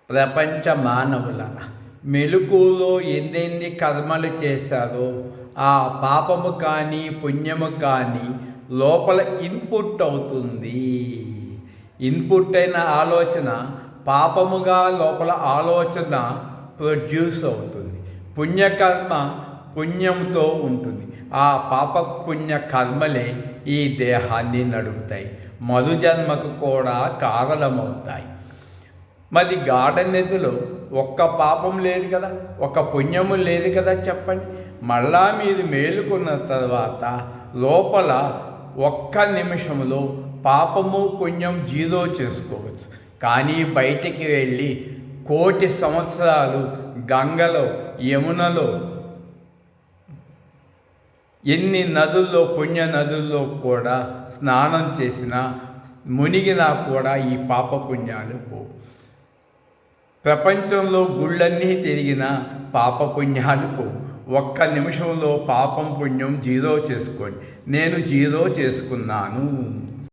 ప్రపంచ మానవులరా, మెలకువలో ఎన్నెన్ని కర్మలు చేశారో ఆ పాపము కానీ పుణ్యము కానీ లోపల ఇన్పుట్ అవుతుంది. ఇన్పుట్ అయిన ఆలోచన పాపముగా లోపల ఆలోచన ప్రొడ్యూస్ అవుతుంది. పుణ్యకర్మ పుణ్యంతో ఉంటుంది. ఆ పాప పుణ్య కర్మలే ఈ దేహాన్ని నడుపుతాయి, మరుజన్మకు కూడా కారణమవుతాయి. మరి గాఢనిధిలో ఒక్క పాపం లేదు కదా, ఒక పుణ్యము లేదు కదా చెప్పండి. మళ్ళా మీరు మేలుకున్న తర్వాత లోపల ఒక్క నిమిషంలో పాపము పుణ్యం జీరో చేసుకోవచ్చు. కానీ బయటికి వెళ్ళి 1,000,000 సంవత్సరాలు గంగలో, యమునలో, ఎన్ని నదుల్లో, పుణ్య నదుల్లో కూడా స్నానం చేసినా మునిగినా కూడా ఈ పాపపుణ్యాలు పోవు. ప్రపంచంలో గుళ్ళన్నీ తిరిగిన పాపపుణ్యాలు పోవు. ఒక్క నిమిషంలో పాపం పుణ్యం జీరో చేసుకోండి. నేను జీరో చేసుకున్నాను.